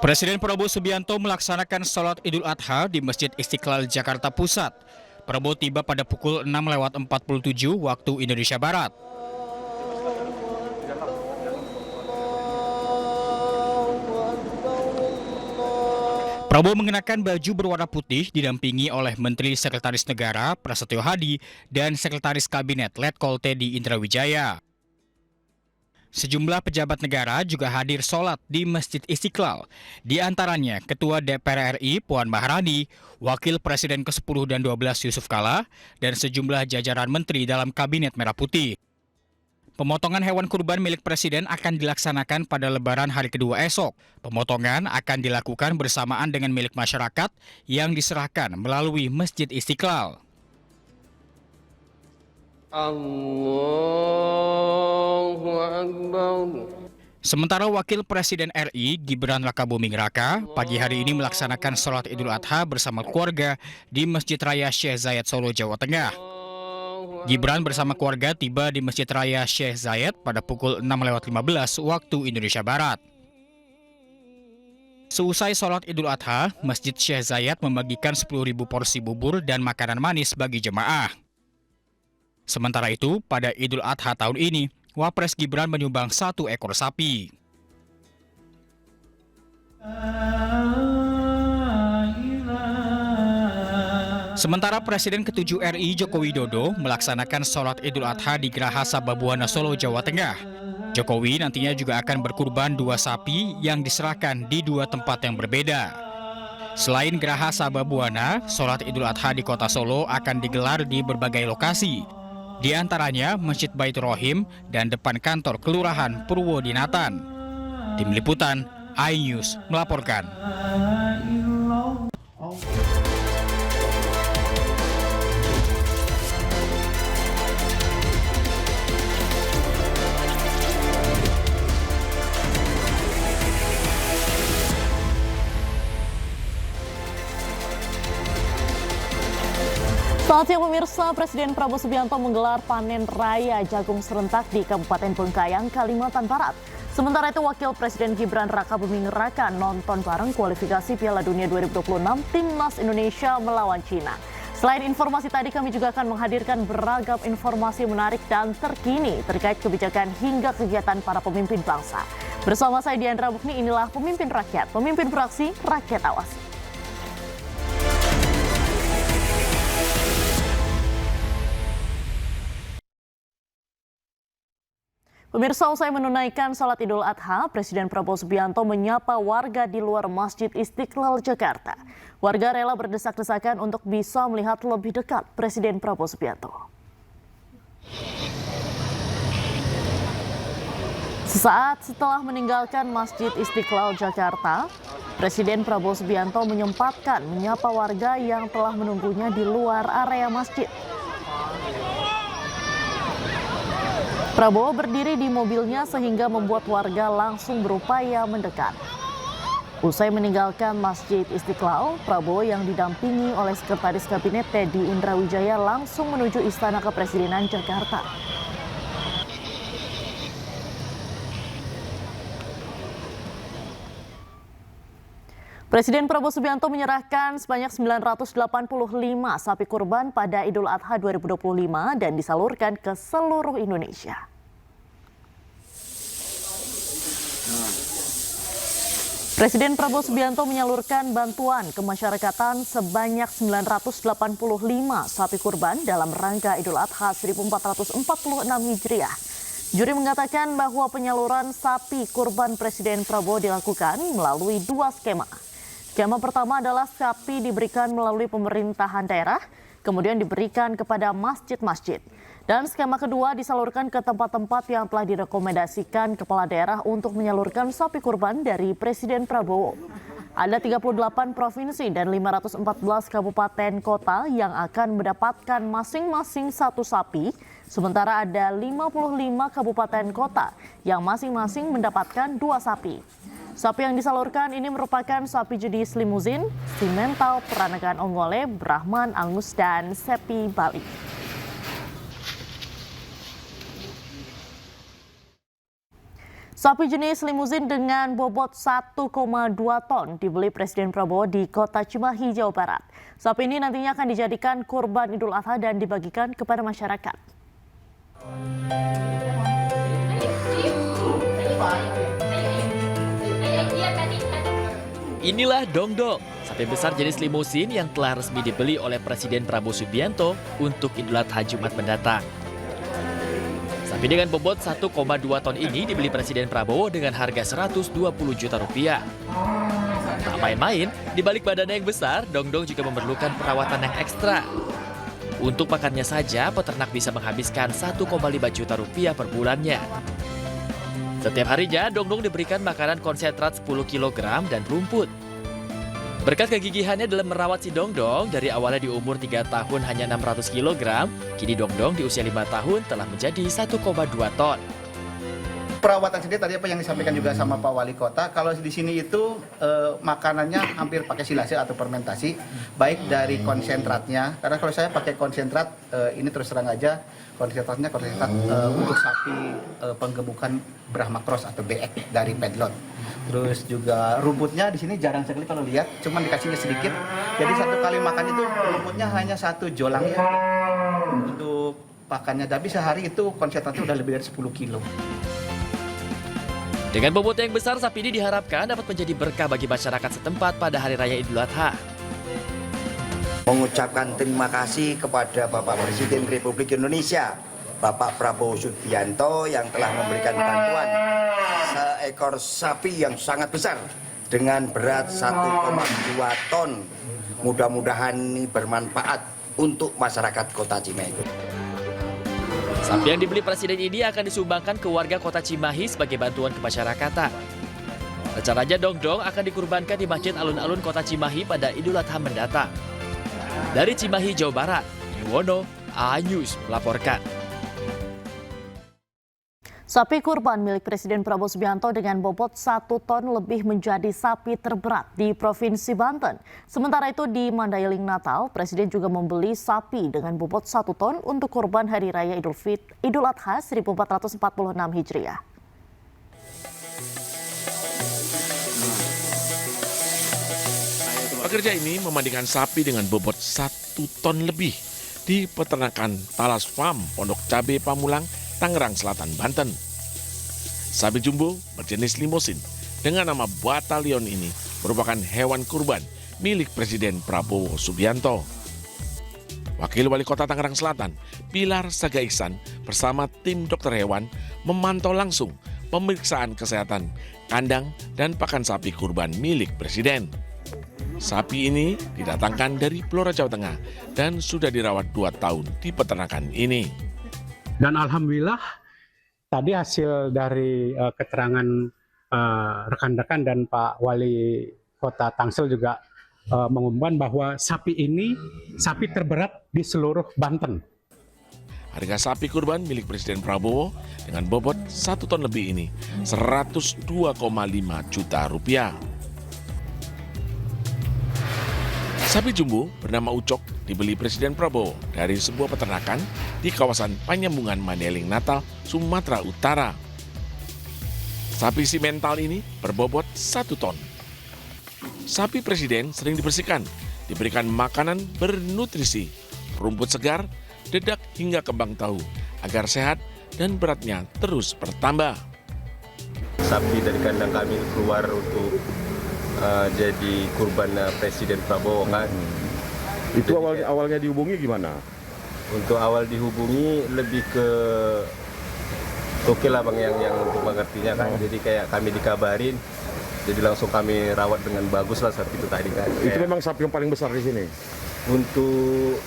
Presiden Prabowo Subianto melaksanakan sholat Idul Adha di Masjid Istiqlal Jakarta Pusat. Prabowo tiba pada pukul 6.47 waktu Indonesia Barat. Prabowo mengenakan baju berwarna putih didampingi oleh Menteri Sekretaris Negara Prasetyo Hadi dan Sekretaris Kabinet Letkol Teddy Indrawijaya. Sejumlah pejabat negara juga hadir sholat di Masjid Istiqlal, di antaranya Ketua DPR RI Puan Maharani, Wakil Presiden ke-10 dan 12 Yusuf Kala, dan sejumlah jajaran menteri dalam Kabinet Merah Putih. Pemotongan hewan kurban milik Presiden akan dilaksanakan pada Lebaran hari kedua esok. Pemotongan akan dilakukan bersamaan dengan milik masyarakat yang diserahkan melalui Masjid Istiqlal. Allahu Akbar. Sementara Wakil Presiden RI Gibran Rakabuming Raka pagi hari ini melaksanakan sholat Idul Adha bersama keluarga di Masjid Raya Syekh Zayed Solo, Jawa Tengah. Gibran bersama keluarga tiba di Masjid Raya Syekh Zayed pada pukul 6.15 waktu Indonesia Barat. Seusai sholat Idul Adha, Masjid Syekh Zayed membagikan 10.000 porsi bubur dan makanan manis bagi jemaah. Sementara itu, pada Idul Adha tahun ini, Wapres Gibran menyumbang 1 ekor sapi. Sementara Presiden ke-7 RI Joko Widodo melaksanakan sholat Idul Adha di Geraha Sababwana Solo, Jawa Tengah. Jokowi nantinya juga akan berkurban 2 sapi yang diserahkan di 2 tempat yang berbeda. Selain Geraha Sababwana, sholat Idul Adha di kota Solo akan digelar di berbagai lokasi. Di antaranya Masjid Baitur Rohim dan depan kantor Kelurahan Purwodinatan. Tim Liputan, iNews melaporkan. Saatnya pemirsa, Presiden Prabowo Subianto menggelar panen raya jagung serentak di Kabupaten Bengkayang, Kalimantan Barat. Sementara itu, Wakil Presiden Gibran Rakabuming Raka nonton bareng kualifikasi Piala Dunia 2026 Timnas Indonesia melawan Cina. Selain informasi tadi, kami juga akan menghadirkan beragam informasi menarik dan terkini terkait kebijakan hingga kegiatan para pemimpin bangsa. Bersama saya Diandra Bukni, inilah Pemimpin Rakyat, Pemimpin Fraksi Rakyat Awas. Pemirsa, usai menunaikan sholat Idul Adha, Presiden Prabowo Subianto menyapa warga di luar Masjid Istiqlal Jakarta. Warga rela berdesak-desakan untuk bisa melihat lebih dekat Presiden Prabowo Subianto. Sesaat setelah meninggalkan Masjid Istiqlal Jakarta, Presiden Prabowo Subianto menyempatkan menyapa warga yang telah menunggunya di luar area masjid. Prabowo berdiri di mobilnya sehingga membuat warga langsung berupaya mendekat. Usai meninggalkan Masjid Istiqlal, Prabowo yang didampingi oleh Sekretaris Kabinet Teddy Indrawijaya langsung menuju Istana Kepresidenan Jakarta. Presiden Prabowo Subianto menyerahkan sebanyak 985 sapi kurban pada Idul Adha 2025 dan disalurkan ke seluruh Indonesia. Presiden Prabowo Subianto menyalurkan bantuan kemasyarakatan sebanyak 985 sapi kurban dalam rangka Idul Adha 1446 Hijriah. Juri mengatakan bahwa penyaluran sapi kurban Presiden Prabowo dilakukan melalui 2 skema. Skema pertama adalah sapi diberikan melalui pemerintahan daerah, kemudian diberikan kepada masjid-masjid. Dan skema kedua disalurkan ke tempat-tempat yang telah direkomendasikan kepala daerah untuk menyalurkan sapi kurban dari Presiden Prabowo. Ada 38 provinsi dan 514 kabupaten kota yang akan mendapatkan masing-masing 1 sapi, sementara ada 55 kabupaten kota yang masing-masing mendapatkan 2 sapi. Sapi yang disalurkan ini merupakan sapi jenis limuzin, simental, peranakan Onggole, Brahman, Angus, dan Sepi Bali. Sapi jenis limuzin dengan bobot 1,2 ton dibeli Presiden Prabowo di Kota Cimahi, Jawa Barat. Sapi ini nantinya akan dijadikan kurban Idul Adha dan dibagikan kepada masyarakat. Inilah Dongdong, sapi besar jenis limusin yang telah resmi dibeli oleh Presiden Prabowo Subianto untuk Idul Adha Jumat mendatang. Sapi dengan bobot 1,2 ton ini dibeli Presiden Prabowo dengan harga 120 juta rupiah. Tak main-main, di balik badannya yang besar, Dongdong juga memerlukan perawatan yang ekstra. Untuk pakannya saja, peternak bisa menghabiskan 1,5 juta rupiah per bulannya. Setiap harinya, Dongdong diberikan makanan konsentrat 10 kg dan rumput. Berkat kegigihannya dalam merawat si Dongdong, dari awalnya di umur 3 tahun hanya 600 kg, kini Dongdong di usia 5 tahun telah menjadi 1,2 ton. Perawatan sendiri tadi apa yang disampaikan juga sama Pak Wali Kota, kalau di sini itu makanannya hampir pakai silase atau fermentasi, baik dari konsentratnya, karena kalau saya pakai konsentrat, ini terus terang aja, konsentrat untuk sapi penggemukan Brahma Cross atau BX dari Pedlot. Terus juga rumputnya di sini jarang sekali kalau lihat, cuman dikasihnya sedikit, jadi satu kali makan itu rumputnya hanya 1 jolang ya, untuk pakannya, tapi sehari itu konsentratnya udah lebih dari 10 kilo. Dengan bobot yang besar, sapi ini diharapkan dapat menjadi berkah bagi masyarakat setempat pada Hari Raya Idul Adha. Mengucapkan terima kasih kepada Bapak Presiden Republik Indonesia, Bapak Prabowo Subianto yang telah memberikan bantuan seekor sapi yang sangat besar dengan berat 1,2 ton. Mudah-mudahan ini bermanfaat untuk masyarakat Kota Cimahi. Sapi yang dibeli Presiden ini akan disumbangkan ke warga Kota Cimahi sebagai bantuan kemasyarakatan. Rencananya Dongdong akan dikurbankan di Masjid Alun-Alun Kota Cimahi pada Idul Adha mendatang. Dari Cimahi, Jawa Barat, Yuwono, A-News melaporkan. Sapi kurban milik Presiden Prabowo Subianto dengan bobot 1 ton lebih menjadi sapi terberat di Provinsi Banten. Sementara itu di Mandailing Natal, Presiden juga membeli sapi dengan bobot 1 ton untuk kurban Hari Raya Idul Adha 1446 Hijriah. Pekerja ini memandikan sapi dengan bobot 1 ton lebih di peternakan Talas Farm, Pondok Cabe Pamulang, Tangerang Selatan, Banten. Sapi jumbo berjenis limusin dengan nama Batalion ini merupakan hewan kurban milik Presiden Prabowo Subianto. Wakil Wali Kota Tangerang Selatan, Pilar Saga Ihsan bersama tim dokter hewan memantau langsung pemeriksaan kesehatan kandang dan pakan sapi kurban milik Presiden. Sapi ini didatangkan dari Blora, Jawa Tengah dan sudah dirawat 2 tahun di peternakan ini. Dan alhamdulillah tadi hasil dari keterangan rekan-rekan dan Pak Wali Kota Tangsel juga mengumumkan bahwa sapi ini sapi terberat di seluruh Banten. Harga sapi kurban milik Presiden Prabowo dengan bobot 1 ton lebih ini 102,5 juta rupiah. Sapi jumbo bernama Ucok dibeli Presiden Prabowo dari sebuah peternakan di kawasan Panyambungan Mandailing Natal, Sumatera Utara. Sapi simental ini berbobot 1 ton. Sapi Presiden sering dibersihkan, diberikan makanan bernutrisi, rumput segar, dedak hingga kembang tahu agar sehat dan beratnya terus bertambah. Sapi dari kandang kami keluar untuk jadi kurban Presiden Prabowo kan. Itu awalnya dihubungi gimana? Untuk awal dihubungi lebih ke oke lah bang yang untuk mengertinya kan. Jadi kayak kami dikabarin, jadi langsung kami rawat dengan bagus lah sapi itu tadi kan. Itu memang sapi yang paling besar di sini. Untuk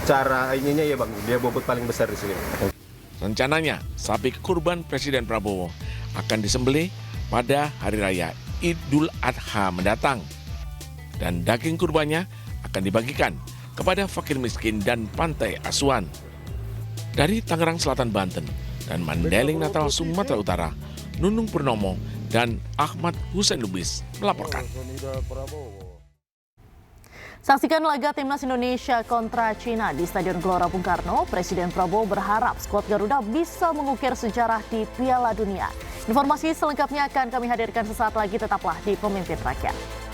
cara ininya ya bang, dia bobot paling besar di sini. Rencananya sapi kurban Presiden Prabowo akan disembelih pada Hari Raya Idul Adha mendatang. Dan daging kurbannya akan dibagikan kepada fakir miskin dan pantai asuhan. Dari Tangerang Selatan, Banten dan Mandailing Natal, Sumatera Utara, Nunung Purnomo dan Ahmad Hussein Lubis melaporkan. Saksikan laga Timnas Indonesia kontra Cina di Stadion Gelora Bung Karno. Presiden Prabowo berharap skuad Garuda bisa mengukir sejarah di Piala Dunia. Informasi selengkapnya akan kami hadirkan sesaat lagi, tetaplah di Pemimpin Rakyat.